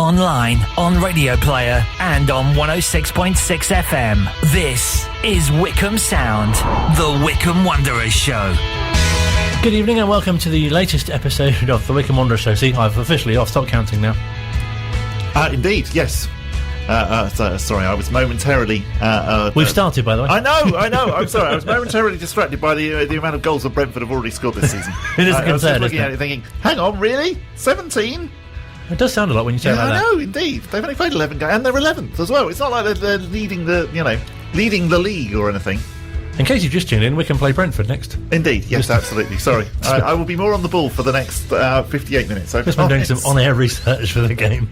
online, on Radio Player, and on 106.6 FM. This is Wycombe Sound, the Wycombe Wanderers Show. Good evening and welcome to the latest episode of the Wycombe Wanderers Show. See, I've officially stopped counting now. Indeed, yes. Sorry, I was momentarily... We've started, by the way. I know, I'm sorry. I was momentarily distracted by the amount of goals that Brentford have already scored this season. It is a concern, I was just looking at it thinking, hang on, really? 17? It does sound a lot when you say it like that. I know, indeed. They've only played 11 games, and they're 11th as well. It's not like they're leading the league or anything. In case you've just tuned in, we can play Brentford next. Indeed, yes, absolutely. Sorry. I will be more on the ball for the next 58 minutes. So just been doing some on-air research for the game.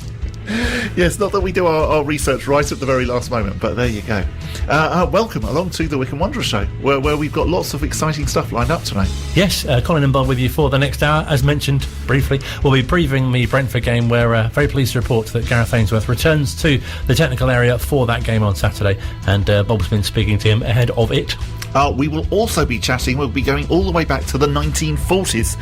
Yes, not that we do our research right at the very last moment, but there you go. Welcome along to the Wycombe Wanderers Show, where we've got lots of exciting stuff lined up tonight. Yes, Colin and Bob with you for the next hour. As mentioned briefly, we'll be previewing the Brentford game, where very pleased to report that Gareth Ainsworth returns to the technical area for that game on Saturday, and Bob's been speaking to him ahead of it. We will also be chatting, we'll be going all the way back to the 1940s,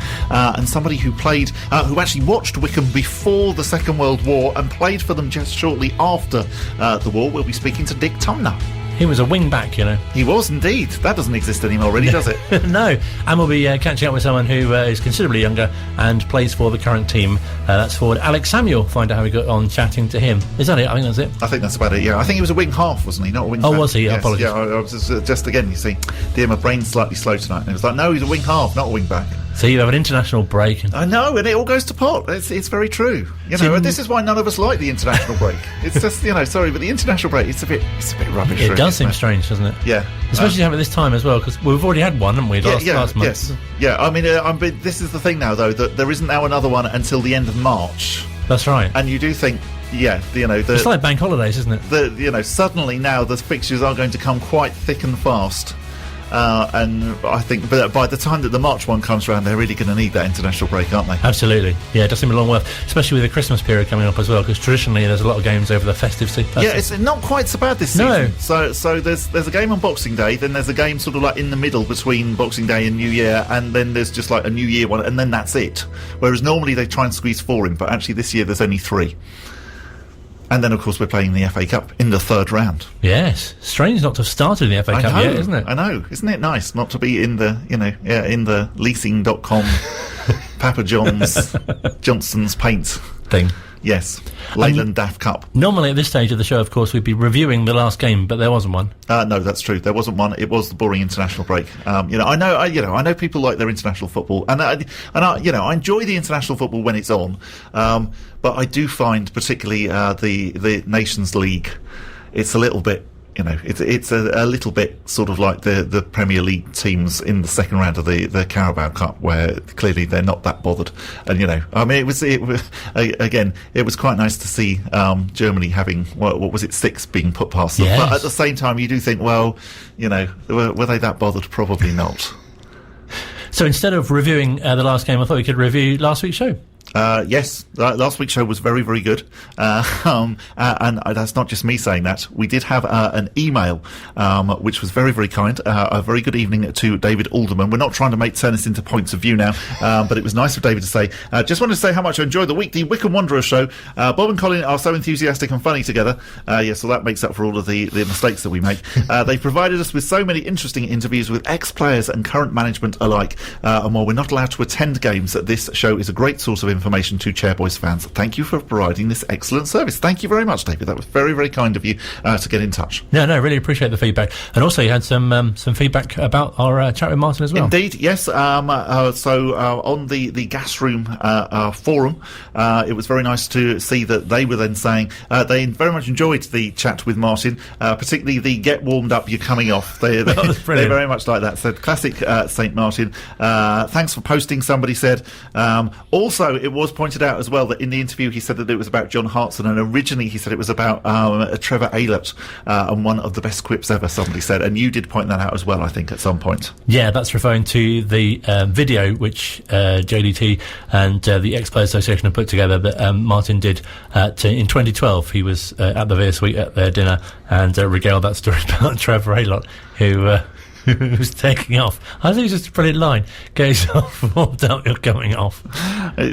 and somebody who who actually watched Wycombe before the Second World War and played for them just shortly after the war. We'll be speaking to Dick Tunmer. He was a wing-back, you know. He was indeed. That doesn't exist anymore, really, does it? No. And we'll be catching up with someone who is considerably younger and plays for the current team. That's forward Alex Samuel. Find out how we got on chatting to him. Is that it? I think that's it. I think that's about it, yeah. I think he was a wing-half, wasn't he? Not a wing-back. Oh, was he? Yes, apologies. Yeah, I was just again, you see, dear, my brain's slightly slow tonight. And it was like, no, he's a wing-half, not a wing-back. So you have an international break. I know, and it all goes to pot. It's very true. And this is why none of us like the international break. It's just, sorry, but the international break, it's a bit rubbish. It does seem strange, doesn't it? Yeah. Especially having it this time as well, because we've already had one, haven't we, last month? Yes. Yeah, I mean, this is the thing now, though, that there isn't now another one until the end of March. That's right. And you do think, it's like bank holidays, isn't it? Suddenly now the fixtures are going to come quite thick and fast. And I think by the time that the March one comes around, they're really going to need that international break, aren't they? Absolutely. Yeah, it does seem a long way, especially with the Christmas period coming up as well, because traditionally there's a lot of games over the festive season. Yeah, it's not quite so bad this season. No. So there's a game on Boxing Day, then there's a game sort of like in the middle between Boxing Day and New Year, and then there's just like a New Year one, and then that's it. Whereas normally they try and squeeze 4 in, but actually this year there's only 3. And then, of course, we're playing the FA Cup in the 3rd round. Yes. Strange not to have started in the FA Cup yet, isn't it? I know. Isn't it nice not to be in the, in the leasing.com Papa Johnson's paint thing? Yes. Leyland Daft Cup. Normally at this stage of the show, of course, we'd be reviewing the last game, but there wasn't one. No, that's true. There wasn't one. It was the boring international break. I know people like their international football, and I enjoy the international football when it's on. But I do find, particularly the Nations League, it's a little bit. It's a little bit sort of like the Premier League teams in the second round of the Carabao Cup, where clearly they're not that bothered. And it was quite nice to see Germany having what was it, 6 being put past them. Yes. But at the same time, you do think, well, were they that bothered? Probably not. So instead of reviewing the last game, I thought we could review last week's show. Yes, last week's show was very, very good. And that's not just me saying that. We did have an email, which was very, very kind. A very good evening to David Alderman. We're not trying to turn this into points of view now, but it was nice of David to say, just wanted to say how much I enjoyed the weekly Wycombe Wanderers Show. Bob and Colin are so enthusiastic and funny together. So that makes up for all of the mistakes that we make. They provided us with so many interesting interviews with ex-players and current management alike. And while we're not allowed to attend games, this show is a great source of information to Chairboys fans. Thank you for providing this excellent service. Thank you very much, David. That was very, very kind of you to get in touch. No, really appreciate the feedback. And also you had some feedback about our chat with Martin as well. Indeed, yes. So on the gas room forum, it was very nice to see that they were then saying they very much enjoyed the chat with Martin, particularly the get warmed up, you're coming off. They very much like that. So classic St. Martin. Thanks for posting, somebody said. Also, it was pointed out as well that in the interview he said that it was about John Hartson, and originally he said it was about Trevor Aylett, and one of the best quips ever, somebody said, and you did point that out as well, I think, at some point. Yeah, that's referring to the video which JDT and the Ex-Players Association have put together that Martin did in 2012. He was at the Veer Suite at their dinner and regaled that story about Trevor Aylett, who who's taking off. I think it's just a brilliant line. Get yourself warmed up, you're coming off.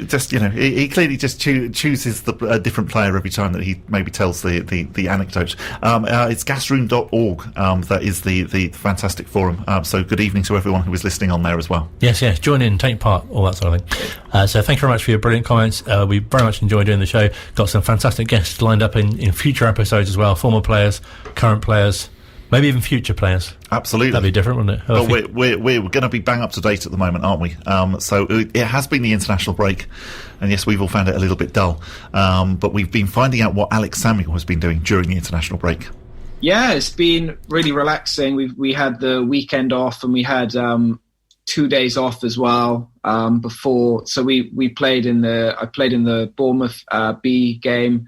Just, he clearly just chooses a different player every time that he maybe tells the anecdote. It's gasroom.org that is the fantastic forum. So good evening to everyone who is listening on there as well. Yes, join in, take part, all that sort of thing. So thank you very much for your brilliant comments. We very much enjoyed doing the show. Got some fantastic guests lined up in future episodes as well. Former players, current players, maybe even future players. Absolutely. That'd be different, wouldn't it? Well, we're going to be bang up to date at the moment, aren't we? So it has been the international break, and yes, we've all found it a little bit dull. But we've been finding out what Alex Samuel has been doing during the international break. Yeah, it's been really relaxing. We had the weekend off, and we had 2 days off as well before. So I played in the Bournemouth B game.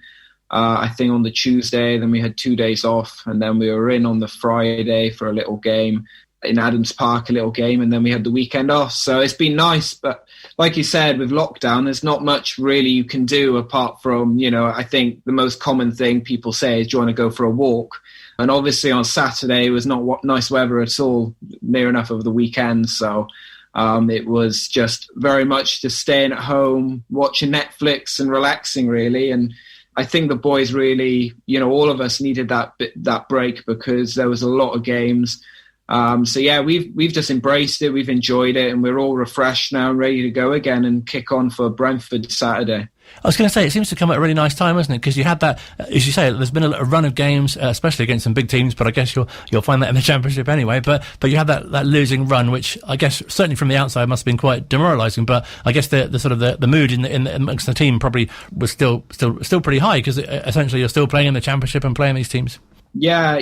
I think on the Tuesday, then we had 2 days off, and then we were in on the Friday for a little game in Adams Park, a little game, and then we had the weekend off. So it's been nice, but like you said, with lockdown, there's not much really you can do apart from, I think the most common thing people say is, do you want to go for a walk? And obviously on Saturday, it was not nice weather at all, near enough of the weekend. So it was just very much just staying at home, watching Netflix and relaxing, really. And I think the boys really, all of us needed that break because there was a lot of games. So yeah, we've just embraced it, we've enjoyed it, and we're all refreshed now and ready to go again and kick on for Brentford Saturday. I was going to say, it seems to come at a really nice time, hasn't it? Because you had that, as you say, there's been a run of games, especially against some big teams, but I guess you'll find that in the Championship anyway. But you had that losing run, which I guess certainly from the outside must have been quite demoralising. But I guess the sort of the mood in amongst the team probably was still pretty high, because essentially you're still playing in the Championship and playing these teams. Yeah,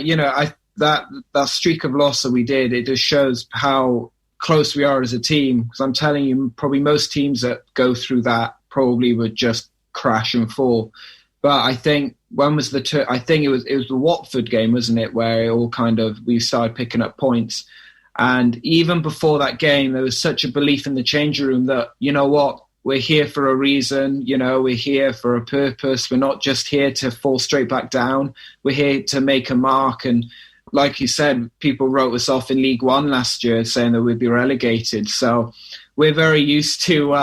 that streak of loss that we did, it just shows how close we are as a team. Because I'm telling you, probably most teams that go through that probably would just crash and fall. But I think I think it was the Watford game, wasn't it, where it all we started picking up points. And even before that game, there was such a belief in the changing room that, we're here for a reason, we're here for a purpose. We're not just here to fall straight back down. We're here to make a mark. And like you said, people wrote us off in League One last year saying that we'd be relegated. So we're very used to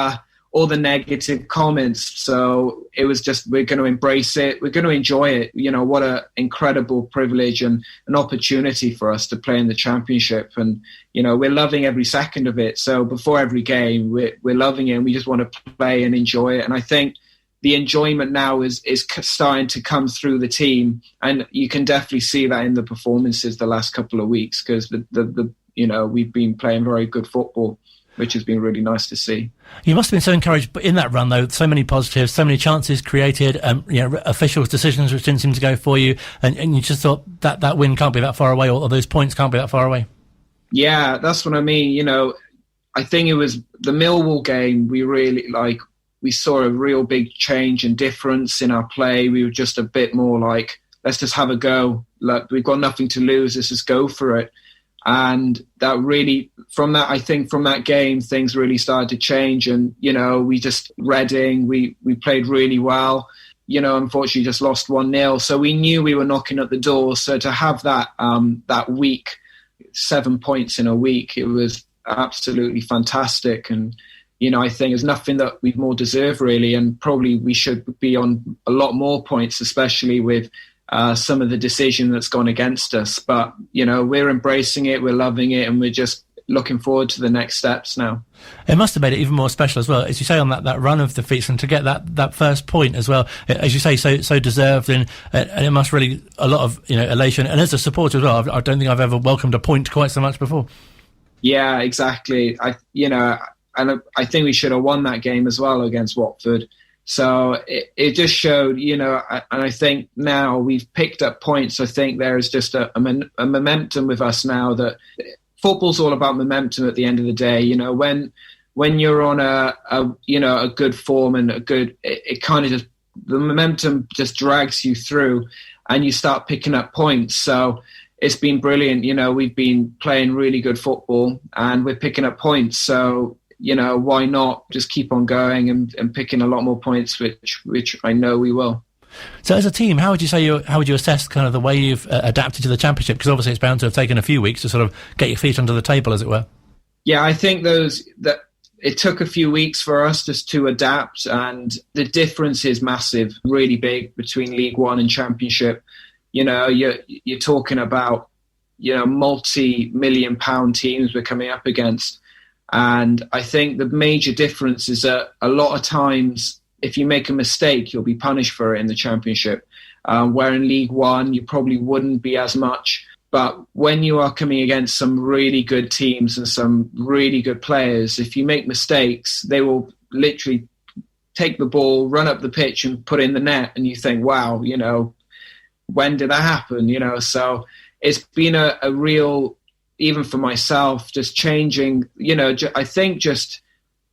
all the negative comments. So it was just, we're going to embrace it. We're going to enjoy it. What an incredible privilege and an opportunity for us to play in the Championship. And, we're loving every second of it. So before every game, we're loving it, and we just want to play and enjoy it. And I think the enjoyment now is starting to come through the team. And you can definitely see that in the performances the last couple of weeks, because we've been playing very good football, which has been really nice to see. You must have been so encouraged in that run, though. So many positives, so many chances created, officials' decisions which didn't seem to go for you, and you just thought that win can't be that far away, or those points can't be that far away. Yeah, that's what I mean. I think it was the Millwall game. We really we saw a real big change and difference in our play. We were just a bit more let's just have a go. We've got nothing to lose. Let's just go for it. And that really, from that game, things really started to change. And, Reading, we played really well, unfortunately just lost 1-0. So we knew we were knocking at the door. So to have that week, 7 points in a week, it was absolutely fantastic. And, I think there's nothing that we more deserve, really. And probably we should be on a lot more points, especially with some of the decision that's gone against us. But, we're embracing it, we're loving it, and we're just looking forward to the next steps now. It must have made it even more special as well, as you say, on that run of defeats, and to get that first point as well, as you say, so deserved, and it must really, a lot of elation. And as a supporter as well, I don't think I've ever welcomed a point quite so much before. Yeah, exactly. I think we should have won that game as well against Watford. So it just showed, and I think now we've picked up points. I think there is just a momentum with us now, that football's all about momentum at the end of the day. When you're on a good form and it kind of just, the momentum just drags you through and you start picking up points. So it's been brilliant. We've been playing really good football and we're picking up points. So, why not just keep on going and picking a lot more points, which I know we will. So as a team, how would you assess kind of the way you've adapted to the Championship? Because obviously it's bound to have taken a few weeks to sort of get your feet under the table, as it were. Yeah, I think that it took a few weeks for us just to adapt, and the difference is massive, really big between League One and Championship. You know, you're talking about, you know, multi-million pound teams we're coming up against. And I think the major difference is that a lot of times, if you make a mistake, you'll be punished for it in the Championship. Where in League One, you probably wouldn't be as much. But when you are coming against some really good teams and some really good players, if you make mistakes, they will literally take the ball, run up the pitch and put it in the net. And you think, wow, you know, when did that happen? You know, so it's been a real, even for myself, just changing, you know, I think just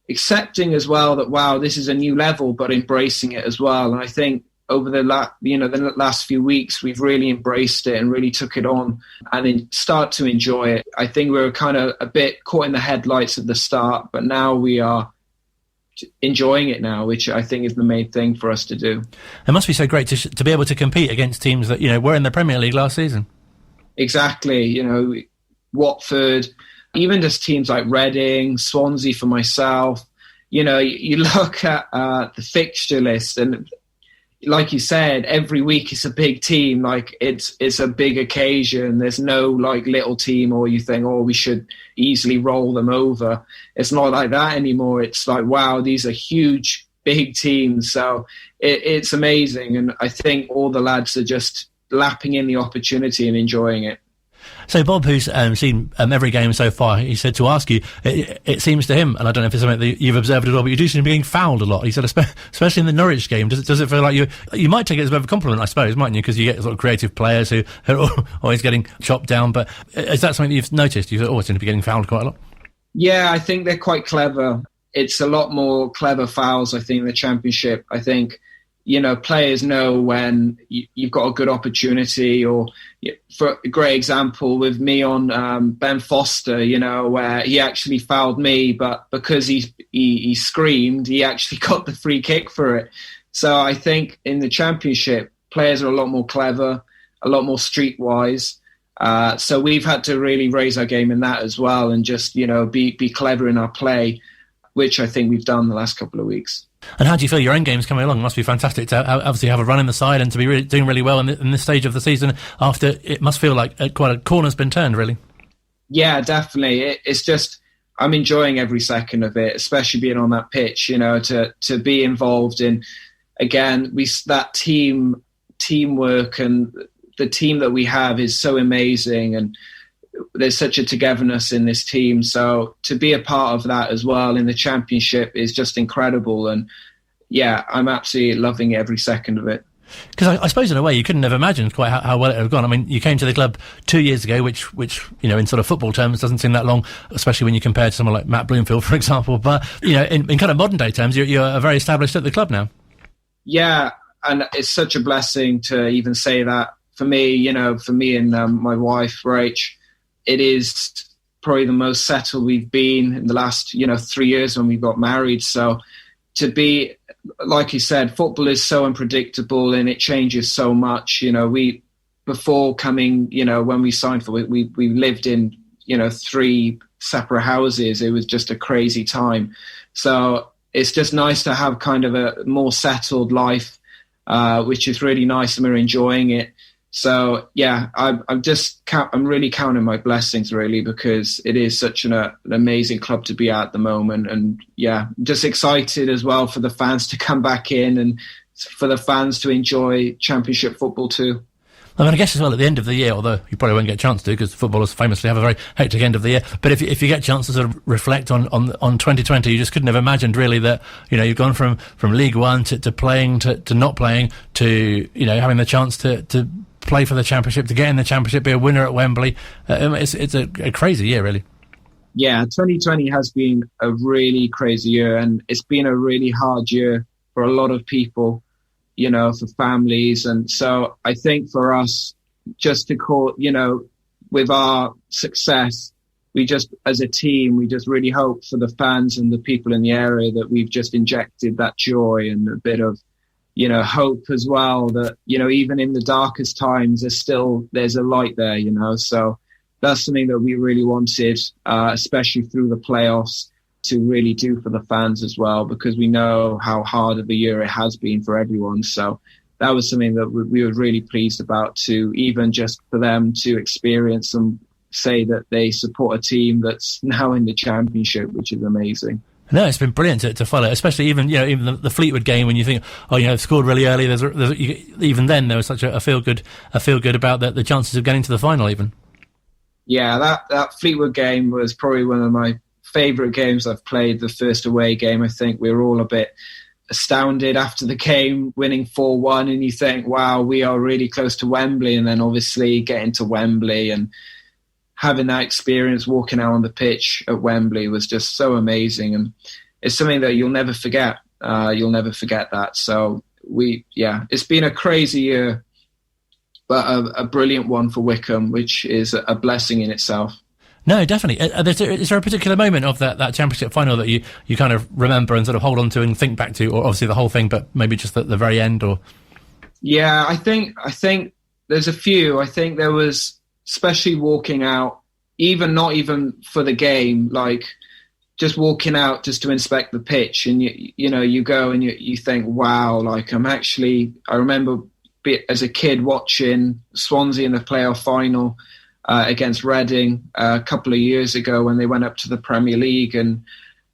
accepting as well that, wow, this is a new level, but embracing it as well. And I think over the last few weeks, we've really embraced it and really took it on and start to enjoy it. I think we were kind of a bit caught in the headlights at the start, but now we are enjoying it now, which I think is the main thing for us to do. It must be so great to be able to compete against teams that, you know, were in the Premier League last season. Exactly. You know, Watford, even just teams like Reading, Swansea for myself. You know, you look at the fixture list and, like you said, every week it's a big team. Like it's a big occasion. There's no like little team or you think, oh, we should easily roll them over. It's not like that anymore. It's like, wow, these are huge, big teams. So it's amazing. And I think all the lads are just lapping in the opportunity and enjoying it. So Bob, who's seen every game so far, he said to ask you, it seems to him, and I don't know if it's something that you've observed as well, but you do seem to be getting fouled a lot. He said, especially in the Norwich game, does it feel like you might take it as a bit of a compliment, I suppose, mightn't you? Because you get sort of creative players who are always getting chopped down. But is that something that you've noticed? You always seem to be getting fouled quite a lot. Yeah, I think they're quite clever. It's a lot more clever fouls, I think, in the Championship. I think, you know, players know when you've got a good opportunity. Or for a great example with me on Ben Foster, you know, where he actually fouled me, but because he screamed, he actually got the free kick for it. So I think in the Championship, players are a lot more clever, a lot more streetwise. So we've had to really raise our game in that as well, and just, you know, be clever in our play, which I think we've done the last couple of weeks. And how do you feel your own game's coming along? It must be fantastic to obviously have a run in the side and to be doing really well in this stage of the season. After it must feel like quite a corner's been turned, really. Yeah, definitely. It's just, I'm enjoying every second of it, especially being on that pitch. You know, to be involved in, again, that teamwork, and the team that we have is so amazing, and there's such a togetherness in this team. So to be a part of that as well in the Championship is just incredible. And yeah, I'm absolutely loving every second of it. Because I suppose in a way you couldn't have imagined quite how well it would have gone. I mean, you came to the club 2 years ago, which you know, in sort of football terms doesn't seem that long, especially when you compare to someone like Matt Bloomfield, for example. But, you know, in kind of modern day terms, you're very established at the club now. Yeah, and it's such a blessing to even say that. For me, you know, for me and my wife, Rach, it is probably the most settled we've been in the last, you know, 3 years when we got married. So to be, like you said, football is so unpredictable and it changes so much. You know, before coming, you know, when we signed for it, we lived in, you know, 3 separate houses. It was just a crazy time. So it's just nice to have kind of a more settled life, which is really nice, and we're enjoying it. So yeah, I'm really counting my blessings, really, because it is such an amazing club to be at the moment. And yeah, just excited as well for the fans to come back in and for the fans to enjoy Championship football too. I mean, I guess as well at the end of the year, although you probably won't get a chance to, because footballers famously have a very hectic end of the year. But if you get a chance to sort of reflect on 2020, you just couldn't have imagined really that, you know, you've gone from League One to playing to not playing to, you know, having the chance to play for the Championship, to get in the Championship, be a winner at Wembley. It's a crazy year, really. Yeah, 2020 has been a really crazy year, and it's been a really hard year for a lot of people, you know, for families. And so I think for us, just to call, you know, with our success, we just, as a team, we just really hope for the fans and the people in the area that we've just injected that joy and a bit of, hope as well that, even in the darkest times, there's a light there, so that's something that we really wanted, especially through the playoffs, to really do for the fans as well, because we know how hard of a year it has been for everyone. So that was something that we were really pleased about, to even just for them to experience and say that they support a team that's now in the Championship, which is amazing. No, it's been brilliant to follow, especially even the Fleetwood game, when you think, they've scored really early. Even then there was such a feel good about the chances of getting to the final even. Yeah, that Fleetwood game was probably one of my favourite games I've played. The first away game, I think we were all a bit astounded after the game, winning 4-1, and you think, wow, we are really close to Wembley. And then obviously getting to Wembley and having that experience, walking out on the pitch at Wembley, was just so amazing. And it's something that you'll never forget. You'll never forget that. So it's been a crazy year, but a brilliant one for Wycombe, which is a blessing in itself. No, definitely. Is there a particular moment of that Championship final that you kind of remember and sort of hold on to and think back to, or obviously the whole thing, but maybe just the very end? Or yeah, I think there's a few. I think there was, especially walking out, not even for the game, like just walking out just to inspect the pitch, and you go and you think, wow, like I remember as a kid watching Swansea in the playoff final against Reading a couple of years ago when they went up to the Premier League, and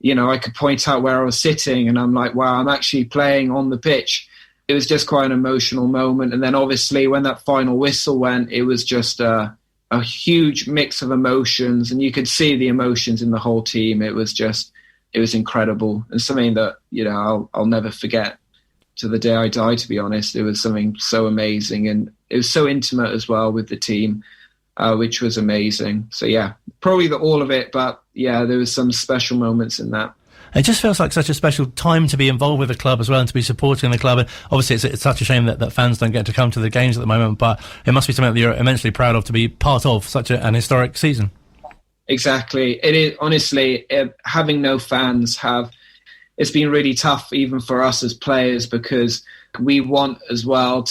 I could point out where I was sitting, and I'm like, wow, I'm actually playing on the pitch. It was just quite an emotional moment. And then obviously when that final whistle went, it was just a huge mix of emotions, and you could see the emotions in the whole team. It was incredible, and something that I'll never forget to the day I die, to be honest. It was something so amazing, and it was so intimate as well with the team, which was amazing. So yeah, probably all of it, but yeah, there was some special moments in that. It just feels like such a special time to be involved with the club as well, and to be supporting the club. And obviously it's such a shame that fans don't get to come to the games at the moment, but it must be something that you're immensely proud of, to be part of such an historic season. Exactly. It is, honestly, having no fans it's been really tough even for us as players, because we want as well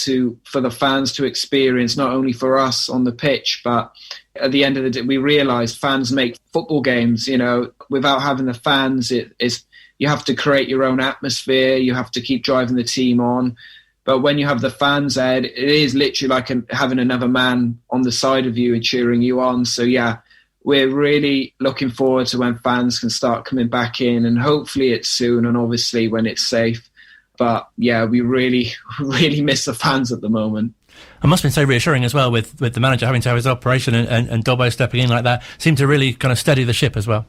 for the fans to experience, not only for us on the pitch, but at the end of the day, we realise fans make football games. Without having the fans, you have to create your own atmosphere. You have to keep driving the team on. But when you have the fans, Ed, it is literally like having another man on the side of you and cheering you on. So yeah, we're really looking forward to when fans can start coming back in, and hopefully it's soon, and obviously when it's safe. But yeah, we really, really miss the fans at the moment. It must have been so reassuring as well with the manager having to have his operation and Dobbo stepping in like that. Seemed to really kind of steady the ship as well.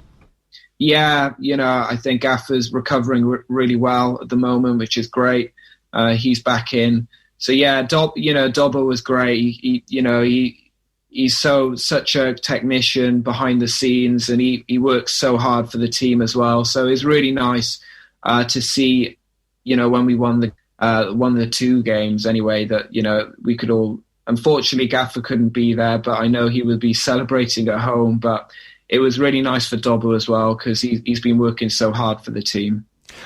Yeah, I think Gaffer's recovering really well at the moment, which is great. He's back in. So yeah, Dobbo was great. He's such a technician behind the scenes, and he works so hard for the team as well. So it's really nice to see, when we won the two games anyway, that, we could all, unfortunately Gaffer couldn't be there, but I know he would be celebrating at home. But it was really nice for Dobbo as well, because he's been working so hard for the team.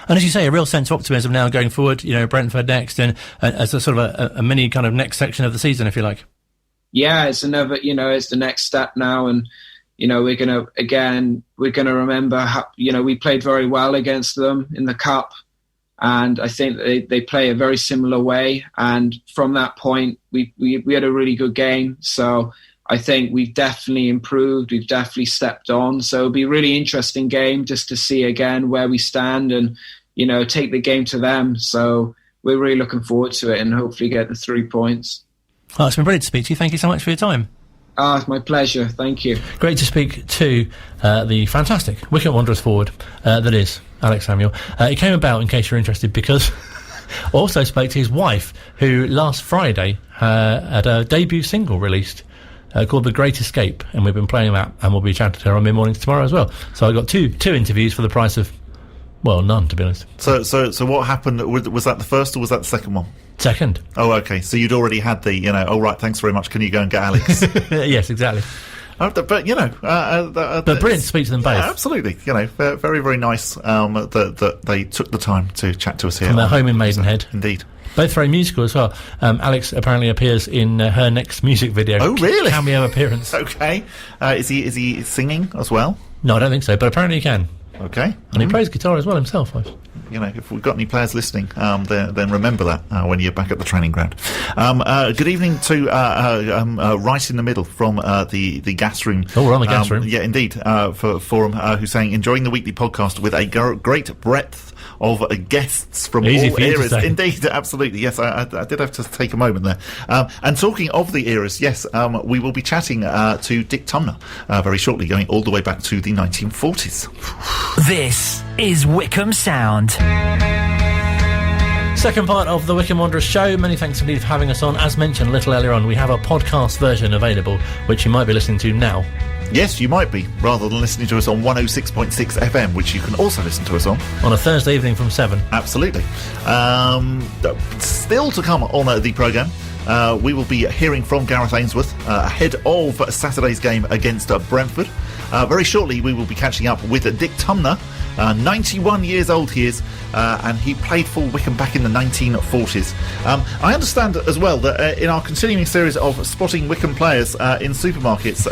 And as you say, a real sense of optimism now going forward, Brentford next, and as a sort of a mini kind of next section of the season, if you like. Yeah, it's another, it's the next step now, and we're gonna remember how, we played very well against them in the cup, and I think they play a very similar way. And from that point, we had a really good game. So I think we've definitely improved. We've definitely stepped on. So it'll be a really interesting game just to see again where we stand, and take the game to them. So we're really looking forward to it, and hopefully get the 3 points. Oh, it's been brilliant to speak to you. Thank you so much for your time. It's my pleasure. Thank you. Great to speak to the fantastic Wycombe Wanderers forward, that is Alex Samuel. It came about, in case you're interested, because also spoke to his wife, who last Friday had a debut single released called The Great Escape, and we've been playing that, and we'll be chatting to her on mid-mornings tomorrow as well. So I got two interviews for the price of, well, none, to be honest. So what happened? Was that the first, or was that the second one? Second. Oh, okay. So you'd already had the, oh, right, thanks very much. Can you go and get Alex? Yes, exactly. But, but brilliant to speak to them both. Yeah, absolutely. Very, very nice that they took the time to chat to us here. From their home in Maidenhead. Indeed. Both very musical as well. Alex apparently appears in her next music video. Oh, really? Cameo appearance. Okay. Is he singing as well? No, I don't think so, but apparently he can. Okay. And he plays guitar as well himself. You know, if we've got any players listening, then remember that when you're back at the training ground. Good evening to right in the middle from the gas room. Oh, we're on the gas room. Yeah, indeed. For Forum, who's saying, enjoying the weekly podcast with a great breadth of guests from Easy all for you to eras. say. Indeed, absolutely. Yes, I did have to take a moment there. And talking of the eras, yes, we will be chatting to Dick Tunmer very shortly, going all the way back to the 1940s. This is Wycombe Sound. Second part of the Wycombe Wanderers Show. Many thanks indeed for having us on. As mentioned a little earlier on, we have a podcast version available, which you might be listening to now. Yes, you might be, rather than listening to us on 106.6 FM, which you can also listen to us on a Thursday evening from 7. Absolutely. Still to come on the programme, we will be hearing from Gareth Ainsworth ahead of Saturday's game against Brentford. Very shortly, we will be catching up with Dick Tunmer. 91 years old he is, and he played for Wycombe back in the 1940s. I understand as well that in our continuing series of spotting Wycombe players in supermarkets,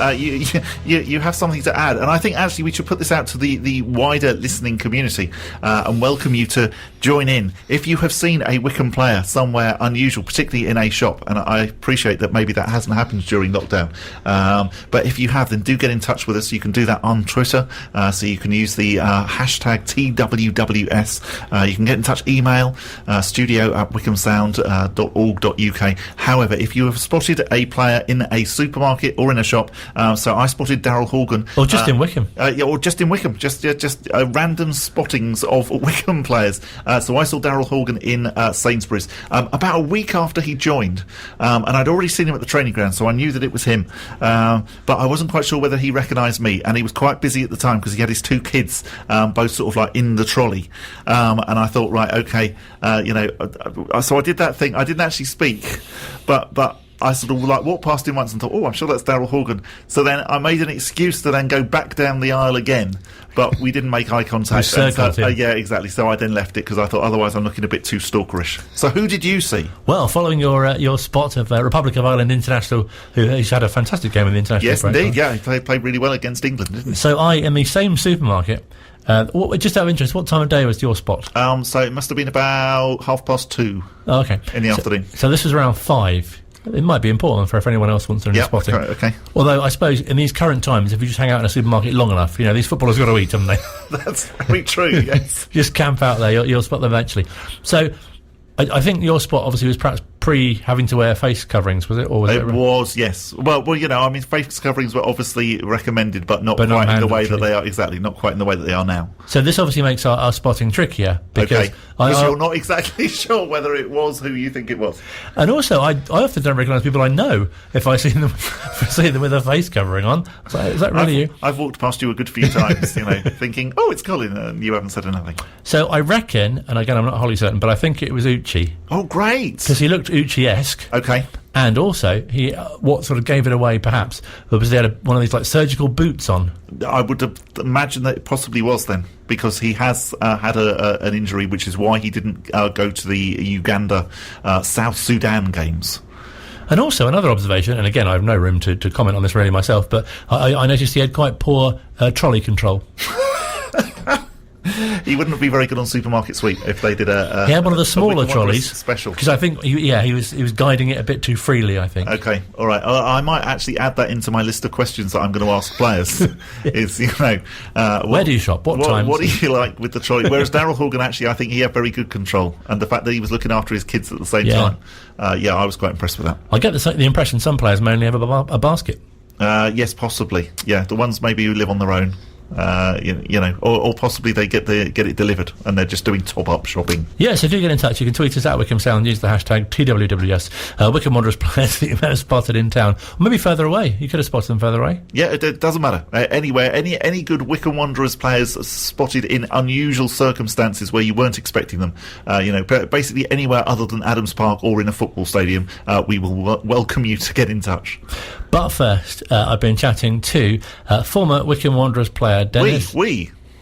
you have something to add, and I think actually we should put this out to the wider listening community and welcome you to join in. If you have seen a Wycombe player somewhere unusual, particularly in a shop, and I appreciate that maybe that hasn't happened during lockdown, but if you have, then do get in touch with us. You can do that on Twitter, so you can use the hashtag TWWS. You can get in touch, email studio@wycombesound.org.uk. However, if you have spotted a player in a supermarket or in a shop, so I spotted Daryl Horgan, or just in Wycombe, or just in Wycombe, just random spottings of Wycombe players. So I saw Daryl Horgan in Sainsbury's about a week after he joined, and I'd already seen him at the training ground, so I knew that it was him, but I wasn't quite sure whether he recognised me, and he was quite busy at the time because he had his two kids, both sort of like in the trolley, and I thought, right, okay, so I did that thing. I didn't actually speak, but I sort of like walked past him once and thought, oh, I'm sure that's Daryl Horgan. So then I made an excuse to then go back down the aisle again, but we didn't make eye contact. Yeah, exactly. So I then left it because I thought otherwise I'm looking a bit too stalkerish. So who did you see? Well, following your spot of Republic of Ireland international, who's had a fantastic game in the international. Yes, indeed. Yeah, he played really well against England, didn't he? So I, in the same supermarket. Just out of interest, what time of day was your spot? So it must have been about 2:30. Oh, okay. In the afternoon. So this was around 5. It might be important for if anyone else wants to do spotting. Okay. Although I suppose in these current times, if you just hang out in a supermarket long enough, these footballers got to eat, haven't they? That's very true. Yes. Just camp out there. You'll spot them eventually. So I think your spot obviously was perhaps pre having to wear face coverings, was it? Or was it was, yes. Well, face coverings were obviously recommended, but not quite in the way that they are. Exactly, not quite in the way that they are now. So this obviously makes our spotting trickier because you're not exactly sure whether it was who you think it was. And also, I often don't recognise people I know if I see them with a face covering on. So, is that really you? I've walked past you a good few times, thinking, oh, it's Colin, and you haven't said anything. So I reckon, and again, I'm not wholly certain, but I think it was Uchi. Oh, great! Because he looked Uchi-esque. Okay. And also, what sort of gave it away, perhaps, was he had one of these like surgical boots on. I would imagine that it possibly was then, because he has had an injury, which is why he didn't go to the Uganda South Sudan games. And also another observation, and again, I have no room to comment on this really myself, but I noticed he had quite poor trolley control. He wouldn't be very good on Supermarket Sweep if they did he had one of the smaller trolleys special, because I think he was guiding it a bit too freely, I think. Okay, all right. I might actually add that into my list of questions that I'm going to ask players. Is where do you shop? What times? What do you like with the trolley? Whereas Daryl Horgan, actually, I think he had very good control, and the fact that he was looking after his kids at the same time. I was quite impressed with that. I get the impression some players may only have a basket. Yes, possibly. Yeah, the ones maybe who live on their own. Or possibly they get it delivered and they're just doing top-up shopping. Yeah, so do get in touch. You can tweet us at Wycombe Sound, use the hashtag TWWS. Wycombe Wanderers players that you may have spotted in town, or maybe further away. You could have spotted them further away. Yeah, it doesn't matter. Anywhere, any good Wycombe Wanderers players spotted in unusual circumstances where you weren't expecting them. Basically anywhere other than Adams Park or in a football stadium, we will welcome you to get in touch. But first, I've been chatting to former Wycombe Wanderers player Dennis.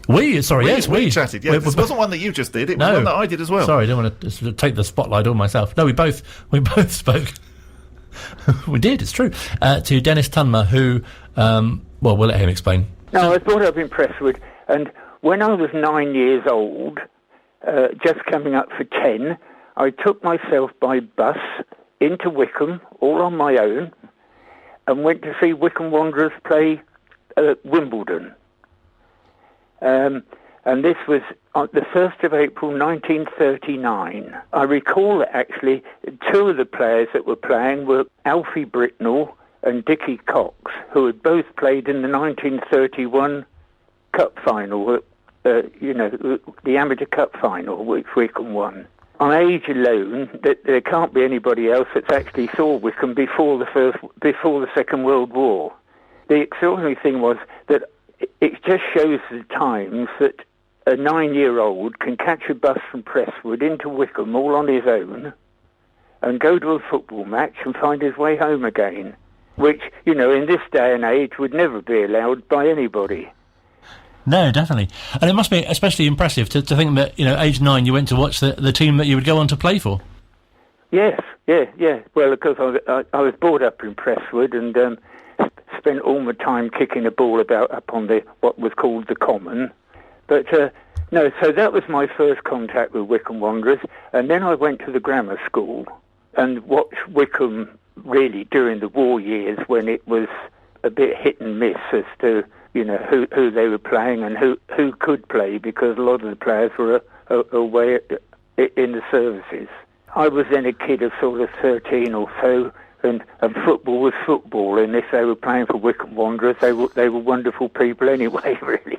We chatted. Yeah, this wasn't one that you just did. It was one that I did as well. Sorry, I don't want to sort of take the spotlight on myself. No, we both spoke. We did. It's true. To Dennis Tunmer, who, we'll let him explain. No, I was brought up in Presswood, and when I was 9 years old, just coming up for 10, I took myself by bus into Wycombe, all on my own, and went to see Wycombe Wanderers play Wimbledon. And this was on the 1st of April 1939. I recall that actually two of the players that were playing were Alfie Britnell and Dickie Cox, who had both played in the 1931 Cup final, the Amateur Cup final, which Wycombe won. On age alone, there can't be anybody else that's actually saw Wycombe before the Second World War. The extraordinary thing was that it just shows the times that a 9-year-old can catch a bus from Presswood into Wycombe all on his own and go to a football match and find his way home again, which, in this day and age would never be allowed by anybody. No, definitely. And it must be especially impressive to think that, age 9 you went to watch the team that you would go on to play for. Yes, yeah. Well, of course, I was brought up in Presswood and spent all my time kicking a ball about up on what was called the Common. But, so that was my first contact with Wycombe Wanderers. And then I went to the grammar school and watched Wycombe really during the war years when it was a bit hit and miss as to, who they were playing and who could play, because a lot of the players were away in the services. I was then a kid of sort of 13 or so, and football was football, and if they were playing for Wycombe Wanderers, they were wonderful people anyway, really.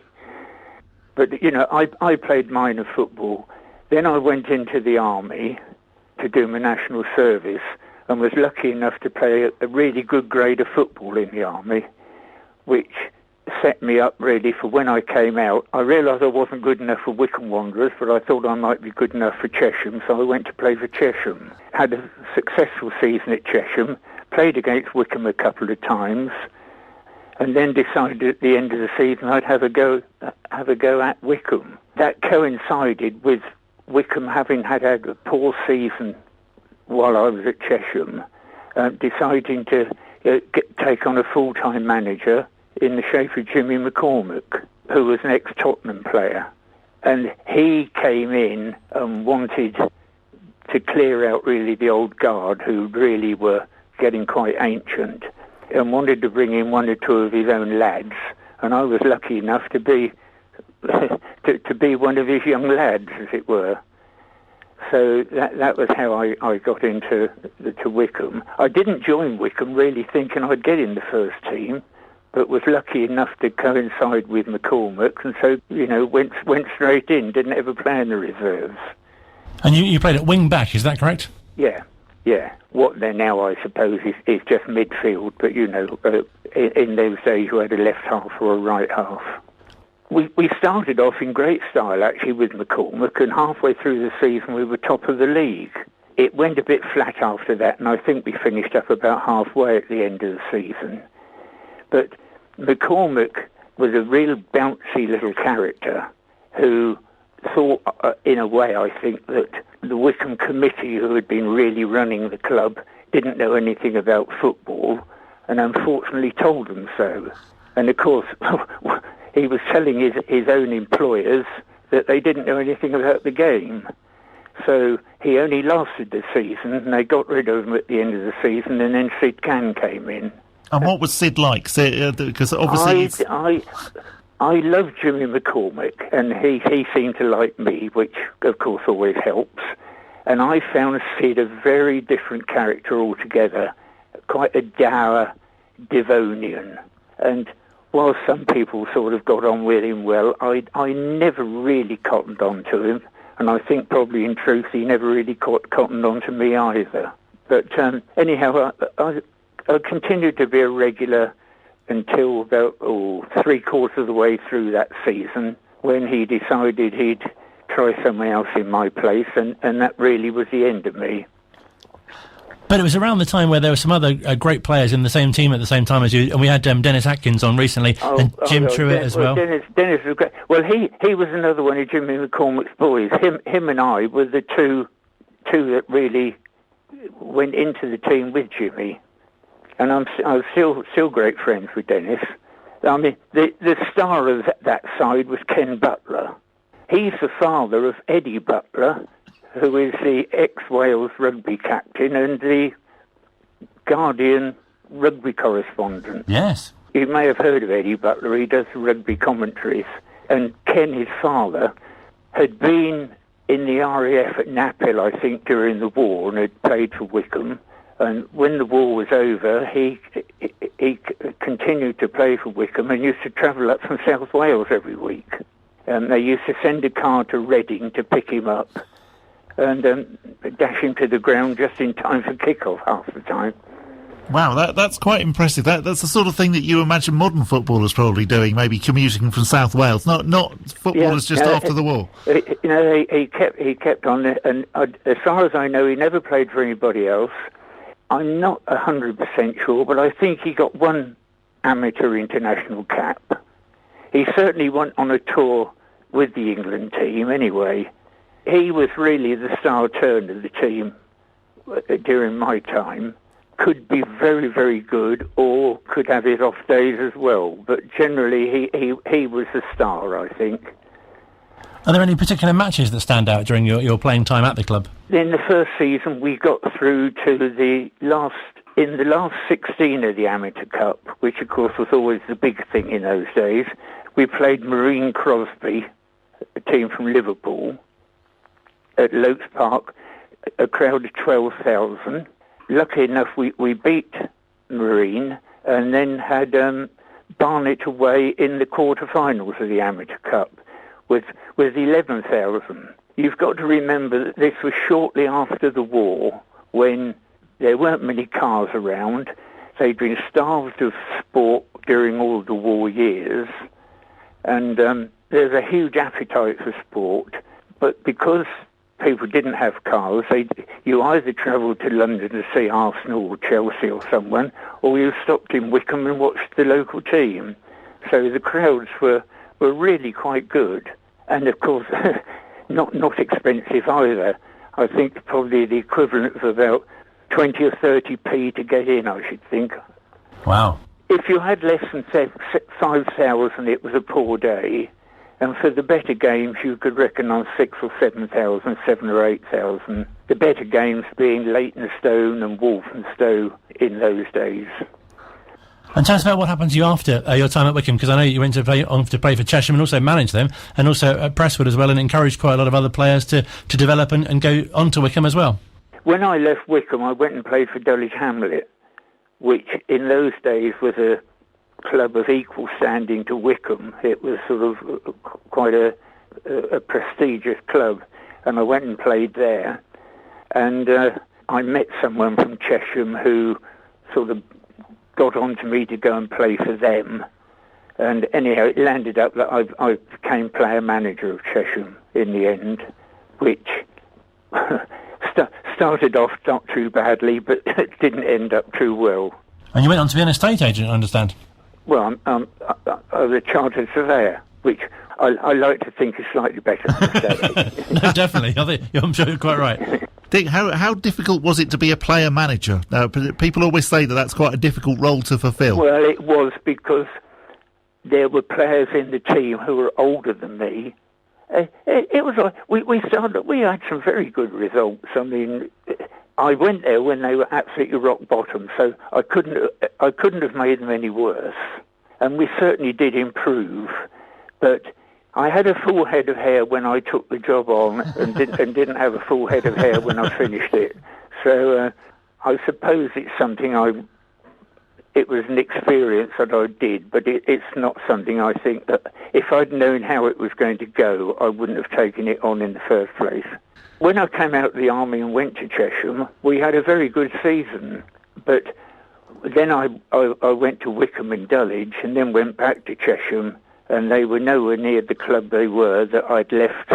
But, I played minor football. Then I went into the army to do my national service and was lucky enough to play a really good grade of football in the army, which set me up really for when I came out. I realised I wasn't good enough for Wycombe Wanderers, but I thought I might be good enough for Chesham, so I went to play for Chesham. Had a successful season at Chesham, played against Wycombe a couple of times, and then decided at the end of the season I'd have a go at Wycombe. That coincided with Wycombe having had a poor season while I was at Chesham, deciding to take on a full-time manager in the shape of Jimmy McCormick, who was an ex-Tottenham player. And he came in and wanted to clear out really the old guard, who really were getting quite ancient, and wanted to bring in one or two of his own lads. And I was lucky enough to be to be one of his young lads, as it were. So that was how I got into Wycombe. I didn't join Wycombe really thinking I'd get in the first team, but was lucky enough to coincide with McCormick, and so, went straight in, didn't ever play in the reserves. And you played at wing-back, is that correct? Yeah. What they're now, I suppose, is just midfield, but, in those days you had a left half or a right half. We started off in great style, actually, with McCormick, and halfway through the season we were top of the league. It went a bit flat after that, and I think we finished up about halfway at the end of the season. But McCormick was a real bouncy little character who thought, in a way, I think, that the Wycombe committee, who had been really running the club, didn't know anything about football, and unfortunately told them so. And, of course, he was telling his own employers that they didn't know anything about the game. So he only lasted the season, and they got rid of him at the end of the season, and then Sid Can came in. And what was Sid like? Because obviously I loved Jimmy McCormick, and he seemed to like me, which of course always helps. And I found Sid a very different character altogether, quite a dour Devonian. And while some people sort of got on with him well, I never really cottoned on to him, and I think probably in truth he never really cottoned on to me either. But anyhow, I continued to be a regular until about 3/4 of the way through that season, when he decided he'd try someone else in my place, and that really was the end of me. But it was around the time where there were some other great players in the same team at the same time as you, and we had Dennis Atkins on recently, and Jim Truitt as well. Dennis was great. Well, he was another one of Jimmy McCormick's boys. Him and I were the two that really went into the team with Jimmy, and I'm still great friends with Dennis. I mean, the star of that side was Ken Butler. He's the father of Eddie Butler, who is the ex-Wales rugby captain and the Guardian rugby correspondent. Yes. You may have heard of Eddie Butler. He does rugby commentaries. And Ken, his father, had been in the RAF at Naphill, I think, during the war, and had played for Wycombe. And when the war was over, he continued to play for Wycombe and used to travel up from South Wales every week. And they used to send a car to Reading to pick him up and dash him to the ground just in time for kick-off half the time. Wow, that's quite impressive. That's the sort of thing that you imagine modern footballers probably doing, maybe commuting from South Wales, not footballers just after the war. He kept on, and as far as I know, he never played for anybody else. I'm not 100% sure, but I think he got one amateur international cap. He certainly went on a tour with the England team anyway. He was really the star turn of the team during my time. Could be very, very good, or could have his off days as well. But generally, he was the star, I think. Are there any particular matches that stand out during your playing time at the club? In the first season, we got through to the last 16 of the Amateur Cup, which of course was always the big thing in those days. We played Marine Crosby, a team from Liverpool, at Lotes Park, a crowd of 12,000. Lucky enough, we beat Marine and then had Barnet away in the quarter-finals of the Amateur Cup with 11,000. You've got to remember that this was shortly after the war, when there weren't many cars around. They'd been starved of sport during all the war years, and there's a huge appetite for sport, but because people didn't have cars, you either travelled to London to see Arsenal or Chelsea or someone, or you stopped in Wycombe and watched the local team. So the crowds were really quite good, and of course not expensive either. I think probably the equivalent of about 20 or 30p to get in, I should think. Wow. If you had less than 5,000, it was a poor day. And for the better games, you could reckon on 6,000 or 7,000, 7,000 or 8,000. The better games being Leytonstone and Walthamstow in those days. And tell us about what happened to you after your time at Wycombe, because I know you went to play for Cheshire and also manage them, and also at Prestwood as well, and encouraged quite a lot of other players to develop and go on to Wycombe as well. When I left Wycombe, I went and played for Dulwich Hamlet, which in those days was a club of equal standing to Wycombe. It was sort of quite a prestigious club, and I went and played there. And I met someone from Chesham who sort of got on to me to go and play for them. And anyhow, it landed up that I became player manager of Chesham in the end, which started off not too badly, but it didn't end up too well. And you went on to be an estate agent, I understand? Well, I was a chartered surveyor, which I like to think is slightly better than estate agent. No, definitely. I'm sure you're quite right. Dick, how difficult was it to be a player manager? People always say that that's quite a difficult role to fulfil. Well, it was, because there were players in the team who were older than me. It was like we had some very good results. I mean, I went there when they were absolutely rock bottom, so I couldn't have made them any worse. And we certainly did improve, but I had a full head of hair when I took the job on, and didn't have a full head of hair when I finished it. So I suppose it's something it was an experience that I did, but it's not something I think that if I'd known how it was going to go, I wouldn't have taken it on in the first place. When I came out of the army and went to Chesham, we had a very good season, but then I went to Wycombe and Dulwich, and then went back to Chesham, and they were nowhere near the club they were that I'd left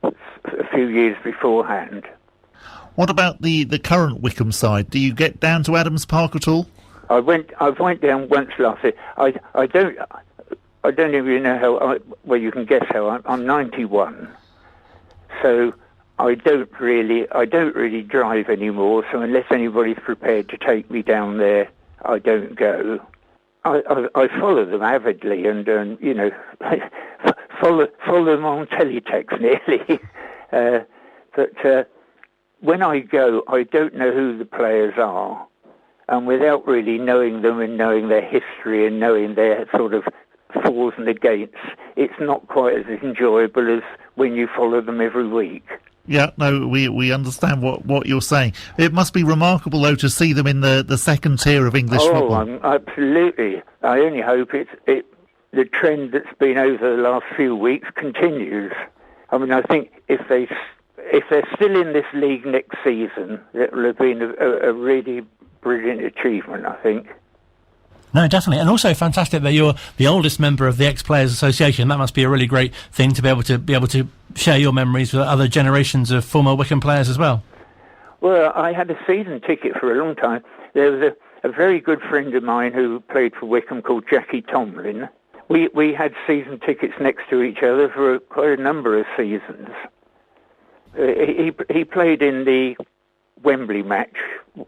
a few years beforehand. What about the current Wycombe side? Do you get down to Adams Park at all? I went down once last year. I don't even know how. Well, you can guess how. I'm 91, so I don't really drive anymore. So unless anybody's prepared to take me down there, I don't go. I follow them avidly, and follow them on teletext nearly. But when I go, I don't know who the players are, and without really knowing them and knowing their history and knowing their sort of fors and against, it's not quite as enjoyable as when you follow them every week. Yeah, no, we understand what you're saying. It must be remarkable, though, to see them in the second tier of English football. Absolutely. I only hope the trend that's been over the last few weeks continues. I mean, I think if they're still in this league next season, it will have been a really brilliant achievement, I think. No, definitely. And also fantastic that you're the oldest member of the Ex-Players Association. That must be a really great thing to be able to share your memories with other generations of former Wycombe players as well. Well, I had a season ticket for a long time. There was a very good friend of mine who played for Wycombe called Jackie Tomlin. We had season tickets next to each other for quite a number of seasons. He played in the Wembley match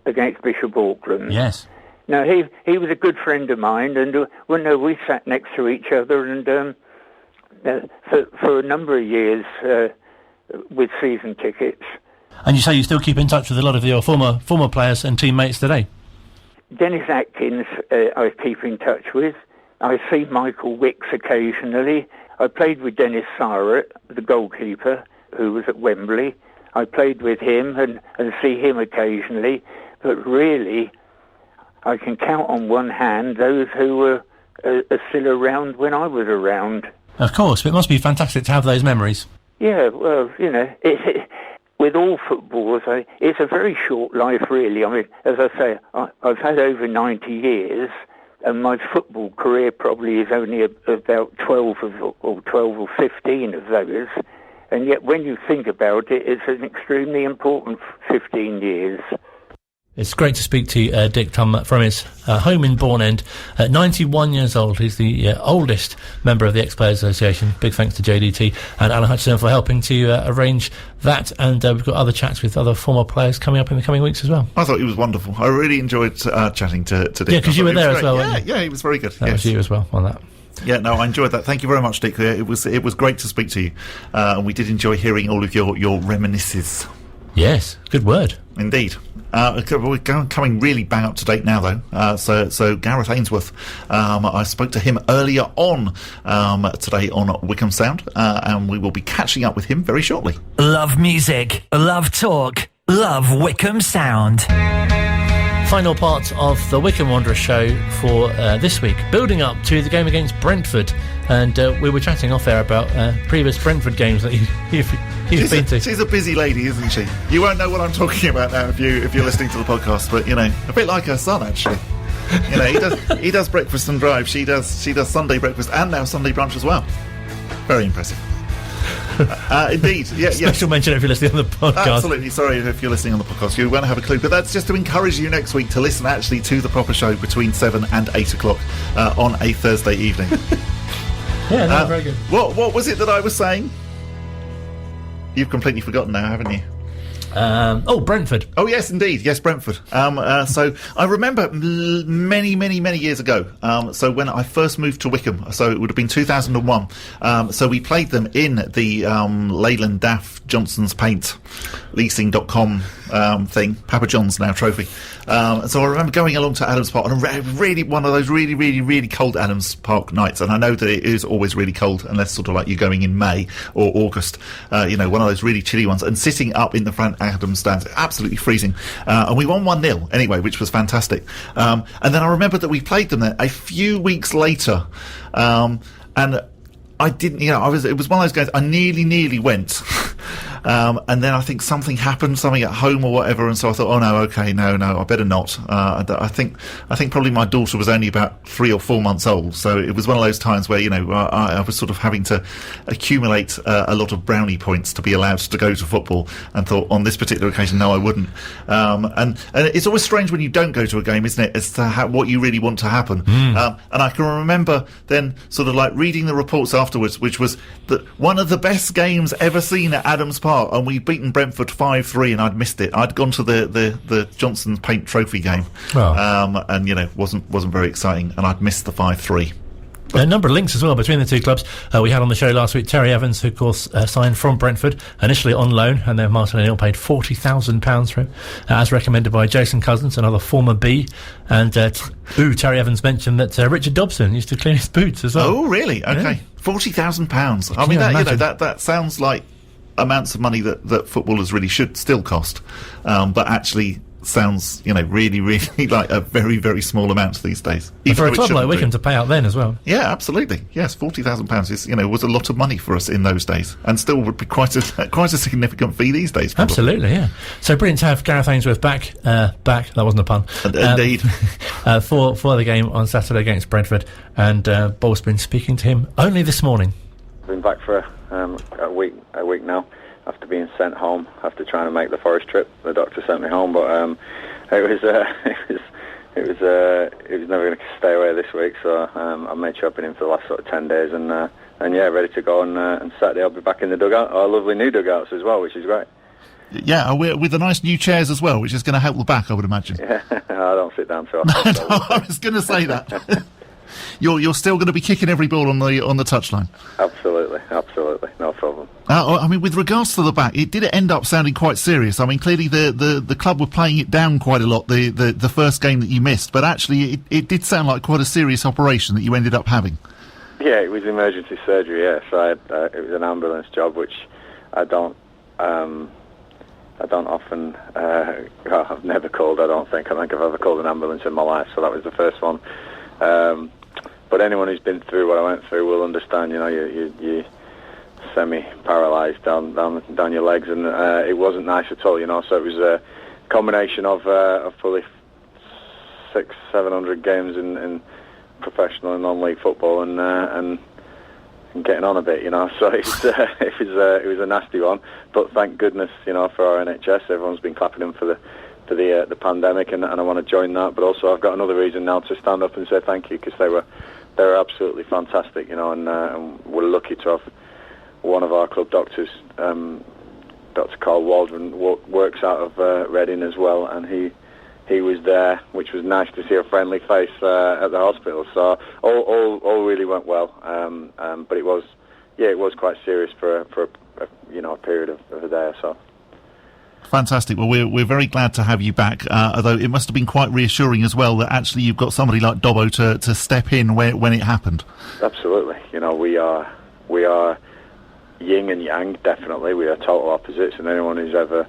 against Bishop Auckland. Yes. No, he was a good friend of mine, and we sat next to each other, and for a number of years with season tickets. And you say you still keep in touch with a lot of your former players and teammates today? Dennis Atkins, I keep in touch with. I see Michael Wicks occasionally. I played with Dennis Sarrett, the goalkeeper, who was at Wembley. I played with him and see him occasionally, but really, I can count on one hand those who were still around when I was around. Of course, but it must be fantastic to have those memories. Yeah, well, with all footballers, it's a very short life, really. I mean, as I say, I've had over 90 years, and my football career probably is only about 12 or 15 of those. And yet, when you think about it, it's an extremely important 15 years. It's great to speak to Dick Tunmer from his home in Bourne End. At 91 years old, he's the oldest member of the Ex-Players Association. Big thanks to JDT and Alan Hutchison for helping to arrange that. And we've got other chats with other former players coming up in the coming weeks as well. I thought he was wonderful. I really enjoyed chatting to Dick. Yeah, because you were there as well, weren't you? Yeah, he was very good. That was you as well on that. Yeah, no, I enjoyed that. Thank you very much, Dick. It was great to speak to you. And we did enjoy hearing all of your reminiscences. Yes, good word. Indeed. We're coming really bang up to date now, though. So Gareth Ainsworth, I spoke to him earlier on today on Wycombe Sound, and we will be catching up with him very shortly. Love music, love talk, love Wycombe Sound. Final part of the Wycombe Wanderers Show for this week, building up to the game against Brentford. And we were chatting off air about previous Brentford games that you've been to. She's a busy lady, isn't she? You won't know what I'm talking about now if you're listening to the podcast, but a bit like her son, actually. He does breakfast and drive. She does Sunday breakfast and now Sunday brunch as well. Very impressive. Indeed, Special mention if you're listening on the podcast. Absolutely, sorry if you're listening on the podcast, you won't have a clue, but that's just to encourage you next week to listen actually to the proper show between 7 and 8 o'clock on a Thursday evening. Yeah, no, very good. What was it that I was saying? You've completely forgotten now, haven't you? Brentford. Oh, yes, indeed. Yes, Brentford. So I remember many, many, many years ago, so when I first moved to Wycombe, so it would have been 2001, so we played them in the Leyland Daff Johnson's Paint leasing.com thing, Papa John's now trophy. So I remember going along to Adams Park on really one of those really, really, really cold Adams Park nights, and I know that it is always really cold unless sort of like you're going in May or August, one of those really chilly ones, and sitting up in the front Adams stands, absolutely freezing, and we won 1-0 anyway, which was fantastic. And then I remember that we played them there a few weeks later, and I didn't, it was one of those games I nearly went. And then I think something happened, something at home or whatever, and so I thought, oh no, okay, no, I better not. I think probably my daughter was only about 3 or 4 months old, so it was one of those times where, I was sort of having to accumulate a lot of brownie points to be allowed to go to football, and thought on this particular occasion, no, I wouldn't. And it's always strange when you don't go to a game, isn't it, as to what you really want to happen. And I can remember then sort of like reading the reports afterwards, which was that one of the best games ever seen at Adams Park, and we'd beaten Brentford 5-3, and I'd missed it. I'd gone to the Johnson Paint Trophy game, and wasn't very exciting, and I'd missed the 5-3. A number of links as well between the two clubs. We had on the show last week Terry Evans, who of course signed from Brentford, initially on loan, and then Martin O'Neill paid £40,000 for him, as recommended by Jason Cousins, another former B. And Terry Evans mentioned that Richard Dobson used to clean his boots as well. Oh, really? Okay, yeah. £40,000. I mean, that sounds like amounts of money that footballers really should still cost, but actually sounds, really, really like a very, very small amount these days. And for a club like Wycombe to pay out then as well. Yeah, absolutely. Yes, £40,000 is, was a lot of money for us in those days, and still would be quite a significant fee these days. Probably. Absolutely, yeah. So brilliant to have Gareth Ainsworth back. That wasn't a pun. Indeed. For the game on Saturday against Brentford, and Bob's been speaking to him only this morning. Been back for a week now. After being sent home, after trying to make the forest trip, the doctor sent me home. But it was never going to stay away this week. So I made sure I've been in for the last sort of 10 days, and ready to go. And Saturday I'll be back in the dugout. Our lovely new dugouts as well, which is great. Yeah, with the nice new chairs as well, which is going to help the back, I would imagine. Yeah, I don't sit down so often. No, I was going to say that. You're still going to be kicking every ball on the touchline. Absolutely, no problem. I mean, with regards to the back, it did end up sounding quite serious. I mean, clearly the club were playing it down quite a lot, the first game that you missed, but actually it did sound like quite a serious operation that you ended up having. Yeah, it was emergency surgery, yeah, so it was an ambulance job, which I don't often, I've never called, I don't think I've ever called an ambulance in my life, so that was the first one. But anyone who's been through what I went through will understand, you semi-paralysed down your legs, and it wasn't nice at all, so it was a combination of fully 600-700 games in professional and non-league football, and getting on a bit, so it was a nasty one, but thank goodness, for our NHS, everyone's been clapping in for the pandemic, and I want to join that, but also I've got another reason now to stand up and say thank you, because they were absolutely fantastic, and we're lucky to have one of our club doctors, Dr. Carl Waldron, works out of Reading as well, and he was there, which was nice to see a friendly face at the hospital. So all really went well, but it was quite serious for a period of a day or so. Fantastic. Well, we're very glad to have you back, although it must have been quite reassuring as well that actually you've got somebody like Dobbo to step in when it happened. Absolutely. We are yin and yang, definitely. We are total opposites, and anyone who's ever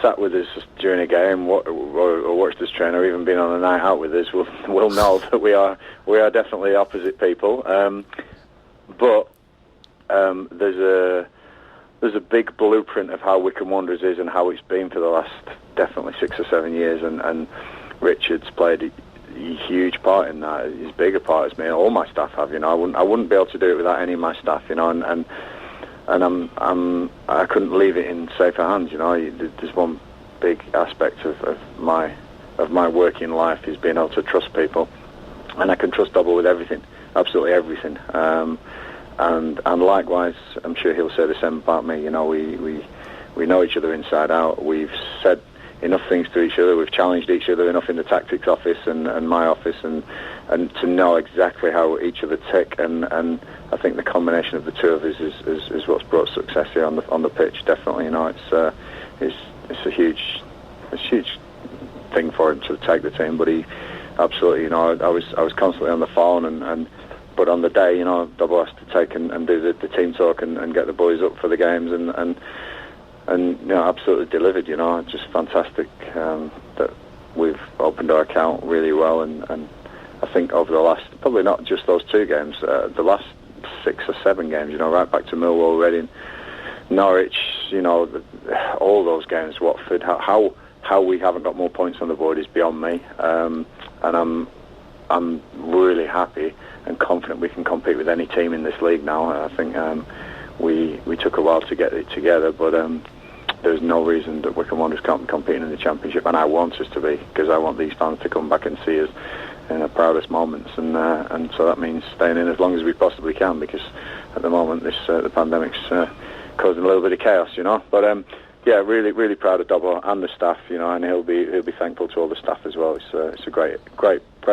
sat with us during a game or watched us train or even been on a night out with us will know that we are definitely opposite people. But there's a big blueprint of how Wycombe Wanderers is and how it's been for the last definitely 6 or 7 years, and Richard's played a huge part in that, as big a part as me. All my staff have, I wouldn't be able to do it without any of my staff, and I couldn't leave it in safer hands. There's one big aspect of my working life is being able to trust people, and I can trust Dobbo with everything, absolutely everything. And likewise, I'm sure he'll say the same about me. We know each other inside out. We've said enough things to each other. We've challenged each other enough in the tactics office and my office, and to know exactly how each other tick. And I think the combination of the two of us is what's brought success here on the pitch. Definitely, it's a huge thing for him to take the team. But he absolutely, I was constantly on the phone but on the day, Dobbo has to take and do the team talk and get the boys up for the games, and absolutely delivered. Just fantastic that we've opened our account really well, and I think over the last, probably not just those 2 games, the last 6 or 7 games, right back to Millwall, Reading, Norwich, all those games, Watford, how we haven't got more points on the board is beyond me, and I'm really happy and confident we can compete with any team in this league now. I think we took a while to get it together, but there's no reason that Wycombe Wanderers can't be competing in the Championship, and I want us to be, because I want these fans to come back and see us in our proudest moments, and so that means staying in as long as we possibly can, because at the moment the pandemic's causing a little bit of chaos, But really proud of Dobbo and the staff, and he'll be thankful to all the staff as well. It's a great